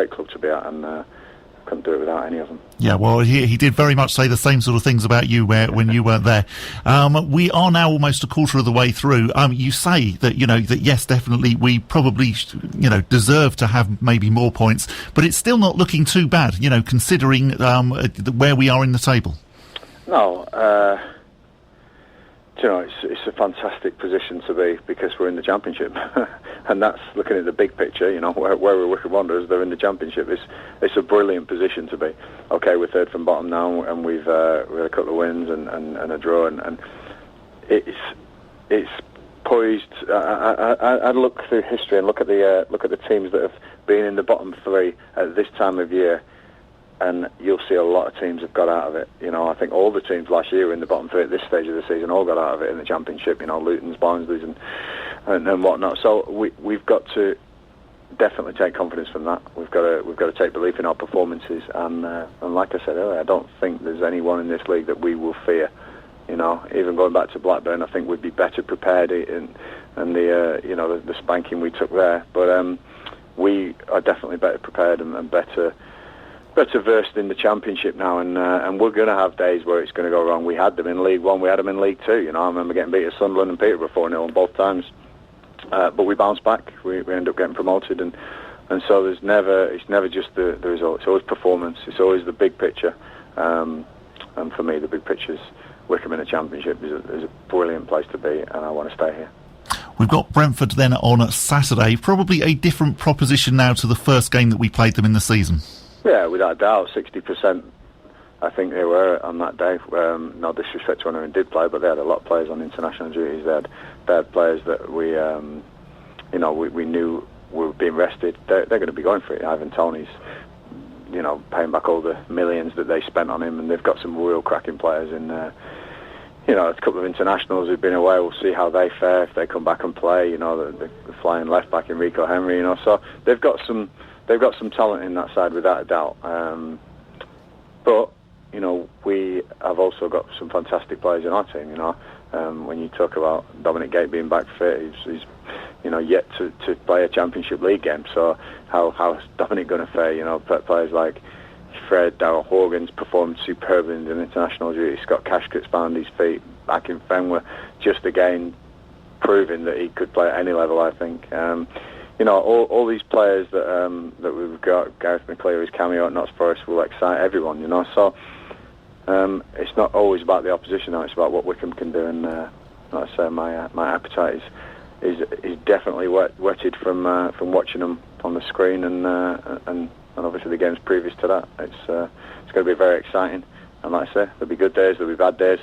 club to be at, and couldn't do it without any of them. Yeah, well, he did very much say the same sort of things about you when you weren't there. We are now almost a quarter of the way through. You say that, that yes, definitely, we probably, deserve to have maybe more points, but it's still not looking too bad, considering where we are in the table. No, it's a fantastic position to be, because we're in the Championship, and that's looking at the big picture. Where we're Wycombe Wanderers, they're in the Championship. It's a brilliant position to be. Okay, we're third from bottom now, and we've had a couple of wins and a draw, and it's poised. I look through history and look at the teams that have been in the bottom three at this time of year, and you'll see a lot of teams have got out of it. I think all the teams last year were in the bottom three at this stage of the season all got out of it in the Championship. Luton's, Barnsley's, and whatnot. So we've got to definitely take confidence from that. We've got to take belief in our performances, and like I said earlier, I don't think there's anyone in this league that we will fear. Even going back to Blackburn, I think we'd be better prepared and the spanking we took there. But we are definitely better prepared and better versed in the Championship now, and we're going to have days where it's going to go wrong. We had them in League One, we had them in League Two. I remember getting beat at Sunderland and Peterborough 4-0 on both times, but we bounced back. We end up getting promoted, and so it's never just the result. It's always performance. It's always the big picture, and for me, the big picture is Wycombe in the Championship is a brilliant place to be, and I want to stay here. We've got Brentford then on Saturday. Probably a different proposition now to the first game that we played them in the season. Yeah, without a doubt, 60%. I think they were on that day. No disrespect to anyone who did play, but they had a lot of players on international duties. They had players that we knew were being rested. They're going to be going for it. Ivan Toney's, paying back all the millions that they spent on him, and they've got some real cracking players in there. A couple of internationals who've been away. We'll see how they fare if they come back and play. The flying left back Enrico Henry. So they've got some talent in that side without a doubt. But we have also got some fantastic players in our team. When you talk about Dominic Gate being back fit, he's yet to play a Championship League game. So how's Dominic going to fare? Players like Fred, Darryl Horgan's performed superbly in the international duty. Scott Cashcott's found his feet back in Fenway, just again proving that he could play at any level, I think. All these players that we've got, Gareth McCleary's cameo at Notts Forest will excite everyone, So it's not always about the opposition now; it's about what Wycombe can do. And like I say, my appetite is definitely whetted from watching them on the screen and obviously the games previous to that. It's going to be very exciting. And like I say, there'll be good days, there'll be bad days.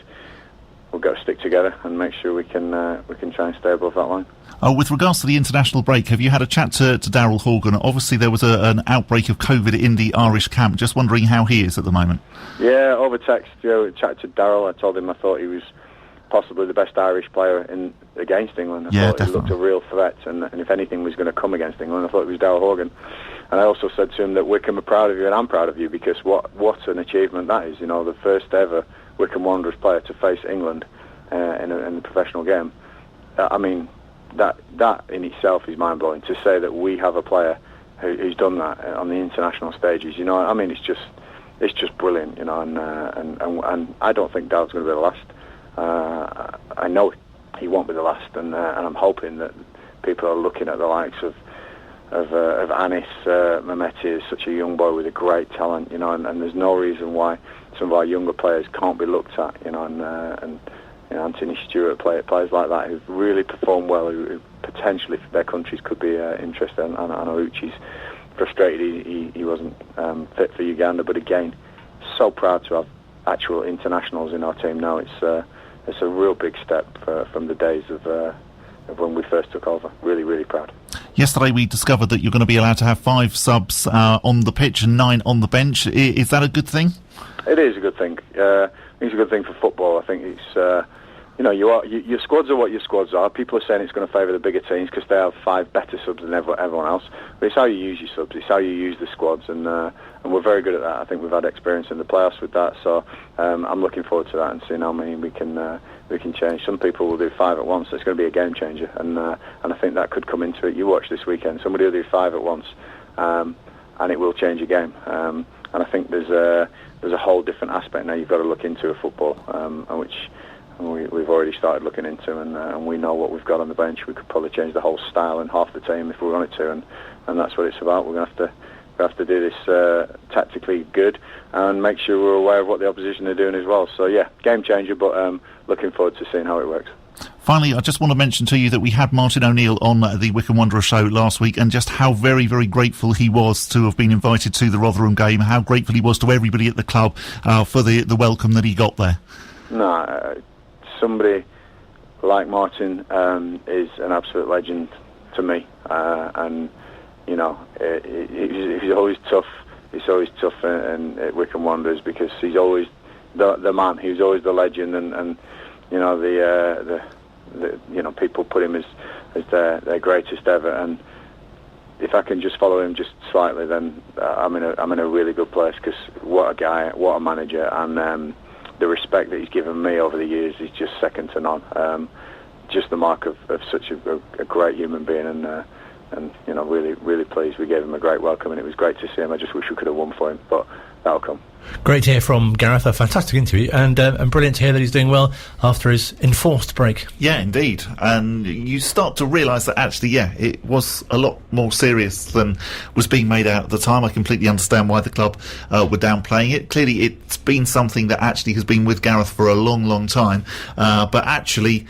We've got to stick together and make sure we can try and stay above that line. With regards to the international break, have you had a chat to Darryl Horgan? Obviously, there was an outbreak of COVID in the Irish camp. Just wondering how he is at the moment. Yeah, over text, chatted to Darryl. I told him I thought he was possibly the best Irish player against England. I thought he looked a real threat, and if anything was going to come against England, I thought it was Darryl Horgan. And I also said to him that Wycombe are proud of you, and I'm proud of you, because what an achievement that is. The first ever Wycombe Wanderers player to face England in the professional game. That in itself is mind-blowing. To say that we have a player who's done that on the international stages, it's just brilliant, and I don't think Daryl's going to be the last. I know he won't be the last, and I'm hoping that people are looking at the likes of Anis Mehmeti as such a young boy with a great talent, and there's no reason why some of our younger players can't be looked at, and Anthony Stewart, players like that who've really performed well, who potentially for their countries could be interested. And I know Uchi's frustrated he wasn't fit for Uganda, but again, so proud to have actual internationals in our team now. It's it's a real big step from the days of when we first took over. Really, really proud. Yesterday we discovered that you're going to be allowed to have 5 subs on the pitch and 9 on the bench. Is that a good thing? It is a good thing. I think it's a good thing for football. I think it's your squads are what your squads are. People are saying it's going to favour the bigger teams because they have 5 better subs than everyone else. But it's how you use your subs. It's how you use the squads, and we're very good at that. I think we've had experience in the playoffs with that. So I'm looking forward to that and seeing how many we can change. Some people will do 5 at once. So it's going to be a game changer, and I think that could come into it. You watch this weekend. Somebody will do 5 at once, and it will change a game. And I think there's a whole different aspect now you've got to look into a football, which we've already started looking into, and we know what we've got on the bench. We could probably change the whole style and half the team if we wanted to, and that's what it's about. We're going to have to do this tactically good and make sure we're aware of what the opposition are doing as well. So yeah, game changer, but looking forward to seeing how it works. Finally, I just want to mention to you that we had Martin O'Neill on the Wycombe Wanderers Show last week, and just how very, very grateful he was to have been invited to the Rotherham game, how grateful he was to everybody at the club for the welcome that he got there. No, somebody like Martin is an absolute legend to me, and you know, he's always tough. He's always tough at Wycombe Wanderers because he's always the man. He's always the legend, and you know the people put him as their greatest ever. And if I can just follow him just slightly, then I'm in a really good place, because what a guy, what a manager, and the respect that he's given me over the years is just second to none. Just the mark of such a great human being, and you know, really, really pleased. We gave him a great welcome, and it was great to see him. I just wish we could have won for him, but that'll come. Great to hear from Gareth. A fantastic interview, and brilliant to hear that he's doing well after his enforced break. Yeah, indeed. And you start to realise that actually, yeah, it was a lot more serious than was being made out at the time. I completely understand why the club were downplaying it. Clearly, it's been something that actually has been with Gareth for a long, long time. But actually,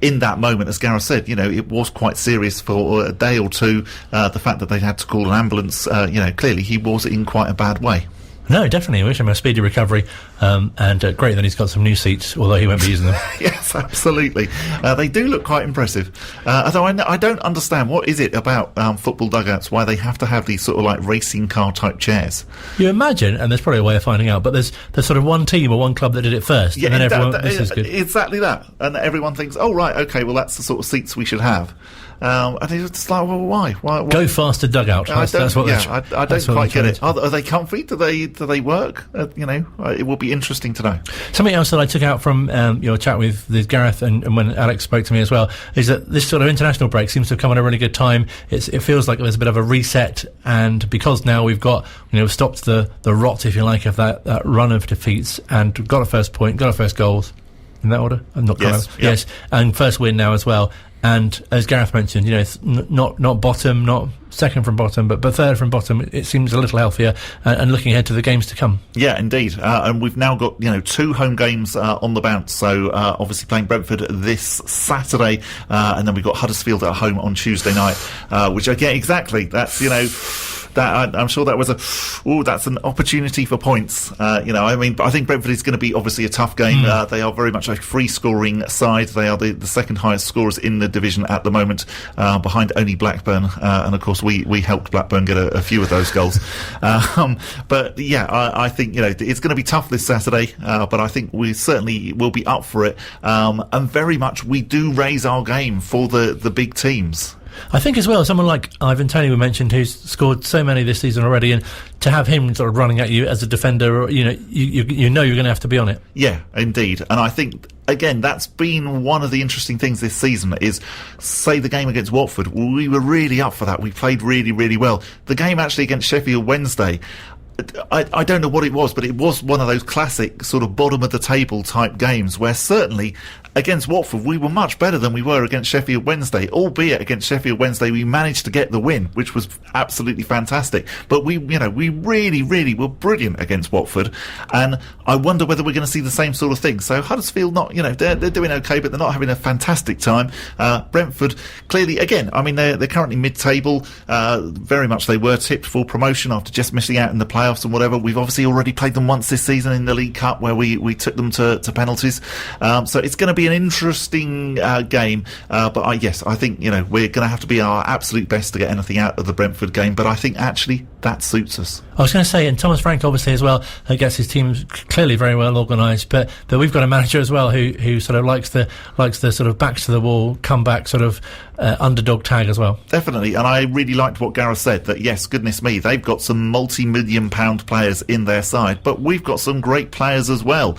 in that moment, as Gareth said, you know, it was quite serious for a day or two. The fact that they had to call an ambulance, you know, clearly he was in quite a bad way. No, definitely. I wish him a speedy recovery, and great that he's got some new seats, although he won't be using them. Yes, absolutely. They do look quite impressive. Although I don't understand, what is it about football dugouts, why they have to have these sort of like racing car type chairs? You imagine, and there's probably a way of finding out, but there's sort of one team or one club that did it first, yeah, and then everyone, this is good. Exactly that. And everyone thinks, oh, right, OK, well, that's the sort of seats we should have. And it's just like, well, why? Go faster dugout. I don't quite get it. Are they comfy? Do they work? You know, it will be interesting to know. Something else that I took out from your chat with Gareth and when Alex spoke to me as well is that this sort of international break seems to have come at a really good time. It feels like there's a bit of a reset, and because now we've got, you know, stopped the rot, if you like, of that run of defeats, and got a first point, got our first goals in that order. I'm not yes, and first win now as well. And as Gareth mentioned, you know, it's not bottom, not second from bottom, but third from bottom. It seems a little healthier, and looking ahead to the games to come. Yeah, indeed. And we've now got, you know, 2 home games on the bounce. So obviously playing Brentford this Saturday, and then we've got Huddersfield at home on Tuesday night, which again, exactly, that's, you know, that I'm sure that was that's an opportunity for points. You know, I mean, but I think Brentford is going to be obviously a tough game. They are very much a free-scoring side. They are the second highest scorers in the division at the moment, behind only Blackburn. And of course, we helped Blackburn get a few of those goals. But yeah, I think, you know, it's going to be tough this Saturday. But I think we certainly will be up for it. And very much we do raise our game for the big teams. I think as well, someone like Ivan Toney we mentioned, who's scored so many this season already, and to have him sort of running at you as a defender, you know, you know you're going to have to be on it. Yeah, indeed. And I think, again, that's been one of the interesting things this season is, say, the game against Watford, we were really up for that. We played really, really well. The game actually against Sheffield Wednesday, I don't know what it was, but it was one of those classic sort of bottom of the table type games where certainly against Watford we were much better than we were against Sheffield Wednesday, albeit against Sheffield Wednesday we managed to get the win, which was absolutely fantastic. But we really, really were brilliant against Watford, and I wonder whether we're going to see the same sort of thing. So Huddersfield, not, you know, they're doing okay, but they're not having a fantastic time. Brentford, clearly, again, I mean, they're currently mid-table. Very much they were tipped for promotion after just missing out in the playoffs. playoffs and whatever. We've obviously already played them once this season in the League Cup where we took them to penalties. So it's going to be an interesting game. But yes, I think, we're going to have to be our absolute best to get anything out of the Brentford game. But I think actually that suits us. I was going to say, and Thomas Frank obviously as well gets his team clearly very well organised, but we've got a manager as well who sort of likes the sort of backs to the wall, comeback sort of underdog tag as well. Definitely, and I really liked what Gareth said, that yes, goodness me, they've got some multi-million pound players in their side, but we've got some great players as well.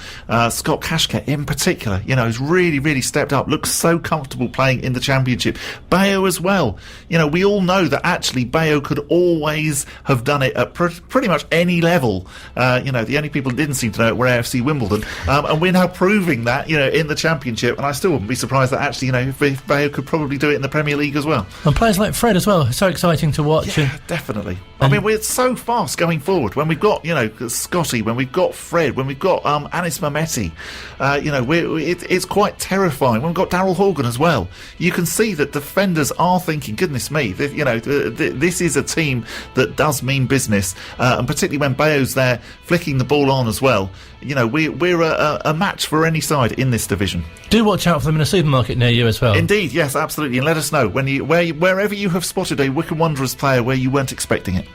Scott Kashket in particular, has really, really stepped up, looks so comfortable playing in the Championship. Bayo as well. We all know that actually Bayo could always have done it at pretty much any level. The only people who didn't seem to know it were AFC Wimbledon, and we're now proving that, in the Championship, and I still wouldn't be surprised that actually, if Bayo could probably do it in the Premier League as well. And players like Fred as well, so exciting to watch. Yeah, definitely. I mean, we're so fast going forward. When we've got, Scotty, when we've got Fred, when we've got Anis Mehmeti, it's quite terrifying. When we've got Daryl Horgan as well, you can see that defenders are thinking, goodness me, this is a team that does mean business, and particularly when Bayo's there flicking the ball on as well. We're a match for any side in this division. Do watch out for them in a supermarket near you as well. Indeed, yes, absolutely. And let us know wherever you have spotted a Wycombe Wanderers player where you weren't expecting it.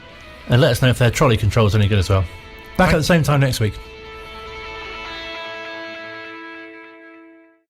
And let us know if their trolley control's any good as well. Back at the same time next week.